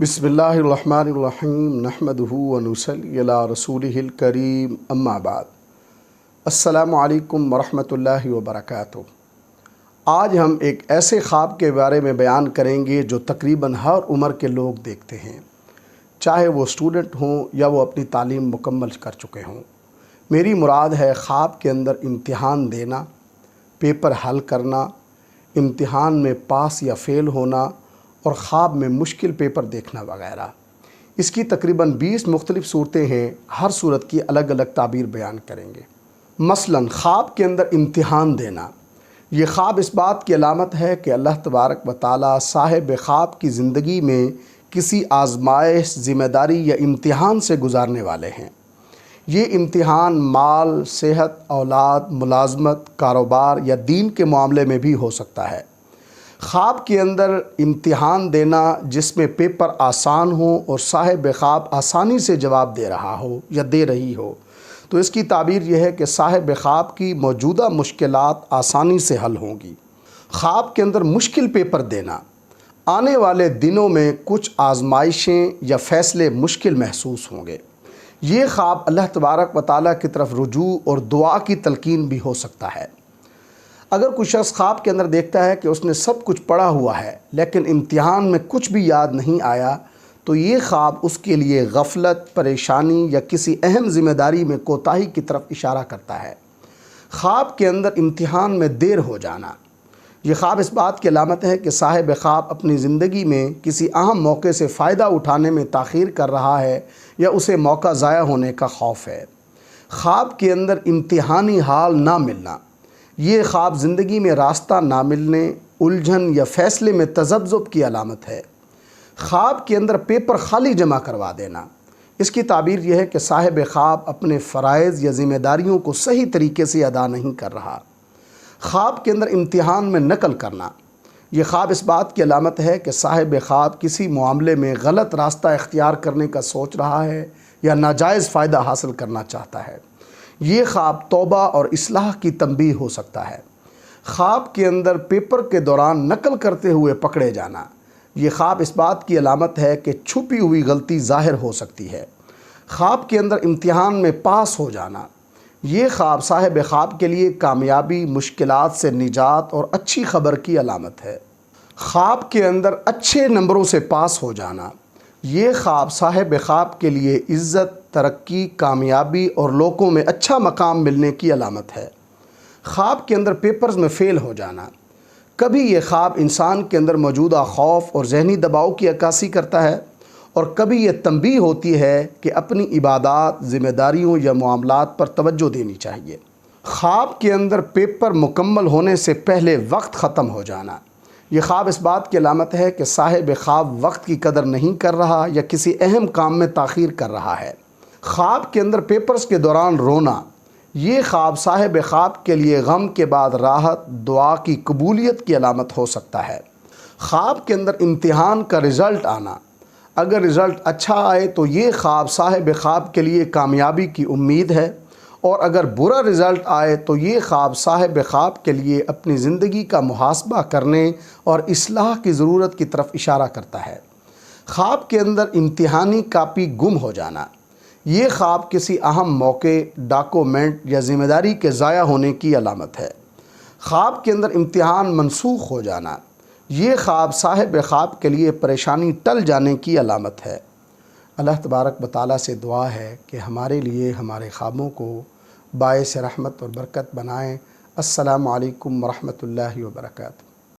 بسم اللہ الرحمن الرحیم نحمدہ ونصلی علی رسولہ الکریم اما بعد۔ السلام علیکم ورحمۃ اللہ وبرکاتہ۔ آج ہم ایک ایسے خواب کے بارے میں بیان کریں گے جو تقریباً ہر عمر کے لوگ دیکھتے ہیں، چاہے وہ اسٹوڈنٹ ہوں یا وہ اپنی تعلیم مکمل کر چکے ہوں۔ میری مراد ہے خواب کے اندر امتحان دینا، پیپر حل کرنا، امتحان میں پاس یا فیل ہونا اور خواب میں مشکل پیپر دیکھنا وغیرہ۔ اس کی تقریباً 20 مختلف صورتیں ہیں، ہر صورت کی الگ الگ تعبیر بیان کریں گے۔ مثلاً خواب کے اندر امتحان دینا، یہ خواب اس بات کی علامت ہے کہ اللہ تبارک و تعالیٰ صاحب خواب کی زندگی میں کسی آزمائش، ذمہ داری یا امتحان سے گزارنے والے ہیں۔ یہ امتحان مال، صحت، اولاد، ملازمت، کاروبار یا دین کے معاملے میں بھی ہو سکتا ہے۔ خواب کے اندر امتحان دینا جس میں پیپر آسان ہو اور صاحب خواب آسانی سے جواب دے رہا ہو یا دے رہی ہو، تو اس کی تعبیر یہ ہے کہ صاحب خواب کی موجودہ مشکلات آسانی سے حل ہوں گی۔ خواب کے اندر مشکل پیپر دینا، آنے والے دنوں میں کچھ آزمائشیں یا فیصلے مشکل محسوس ہوں گے۔ یہ خواب اللہ تبارک و تعالیٰ کی طرف رجوع اور دعا کی تلقین بھی ہو سکتا ہے۔ اگر کوئی شخص خواب کے اندر دیکھتا ہے کہ اس نے سب کچھ پڑھا ہوا ہے لیکن امتحان میں کچھ بھی یاد نہیں آیا، تو یہ خواب اس کے لیے غفلت، پریشانی یا کسی اہم ذمہ داری میں کوتاہی کی طرف اشارہ کرتا ہے۔ خواب کے اندر امتحان میں دیر ہو جانا، یہ خواب اس بات کی علامت ہے کہ صاحب خواب اپنی زندگی میں کسی اہم موقع سے فائدہ اٹھانے میں تاخیر کر رہا ہے یا اسے موقع ضائع ہونے کا خوف ہے۔ خواب کے اندر امتحانی حال نہ ملنا، یہ خواب زندگی میں راستہ نہ ملنے، الجھن یا فیصلے میں تذبذب کی علامت ہے۔ خواب کے اندر پیپر خالی جمع کروا دینا، اس کی تعبیر یہ ہے کہ صاحب خواب اپنے فرائض یا ذمہ داریوں کو صحیح طریقے سے ادا نہیں کر رہا۔ خواب کے اندر امتحان میں نقل کرنا، یہ خواب اس بات کی علامت ہے کہ صاحب خواب کسی معاملے میں غلط راستہ اختیار کرنے کا سوچ رہا ہے یا ناجائز فائدہ حاصل کرنا چاہتا ہے۔ یہ خواب توبہ اور اصلاح کی تنبیہ ہو سکتا ہے۔ خواب کے اندر پیپر کے دوران نقل کرتے ہوئے پکڑے جانا، یہ خواب اس بات کی علامت ہے کہ چھپی ہوئی غلطی ظاہر ہو سکتی ہے۔ خواب کے اندر امتحان میں پاس ہو جانا، یہ خواب صاحب خواب کے لیے کامیابی، مشکلات سے نجات اور اچھی خبر کی علامت ہے۔ خواب کے اندر اچھے نمبروں سے پاس ہو جانا، یہ خواب صاحب خواب کے لیے عزت، ترقی، کامیابی اور لوگوں میں اچھا مقام ملنے کی علامت ہے۔ خواب کے اندر پیپرز میں فیل ہو جانا، کبھی یہ خواب انسان کے اندر موجودہ خوف اور ذہنی دباؤ کی عکاسی کرتا ہے اور کبھی یہ تنبیہ ہوتی ہے کہ اپنی عبادات، ذمہ داریوں یا معاملات پر توجہ دینی چاہیے۔ خواب کے اندر پیپر مکمل ہونے سے پہلے وقت ختم ہو جانا، یہ خواب اس بات کی علامت ہے کہ صاحب خواب وقت کی قدر نہیں کر رہا یا کسی اہم کام میں تاخیر کر رہا ہے۔ خواب کے اندر پیپرز کے دوران رونا، یہ خواب صاحب خواب کے لیے غم کے بعد راحت، دعا کی قبولیت کی علامت ہو سکتا ہے۔ خواب کے اندر امتحان کا رزلٹ آنا، اگر رزلٹ اچھا آئے تو یہ خواب صاحب خواب کے لیے کامیابی کی امید ہے، اور اگر برا رزلٹ آئے تو یہ خواب صاحب خواب کے لیے اپنی زندگی کا محاسبہ کرنے اور اصلاح کی ضرورت کی طرف اشارہ کرتا ہے۔ خواب کے اندر امتحانی کاپی گم ہو جانا، یہ خواب کسی اہم موقع، ڈاکومنٹ یا ذمہ داری کے ضائع ہونے کی علامت ہے۔ خواب کے اندر امتحان منسوخ ہو جانا، یہ خواب صاحب خواب کے لیے پریشانی ٹل جانے کی علامت ہے۔ اللہ تبارک و تعالیٰ سے دعا ہے کہ ہمارے لیے ہمارے خوابوں کو باعث رحمت اور برکت بنائیں۔ السلام علیکم ورحمۃ اللہ وبرکاتہ۔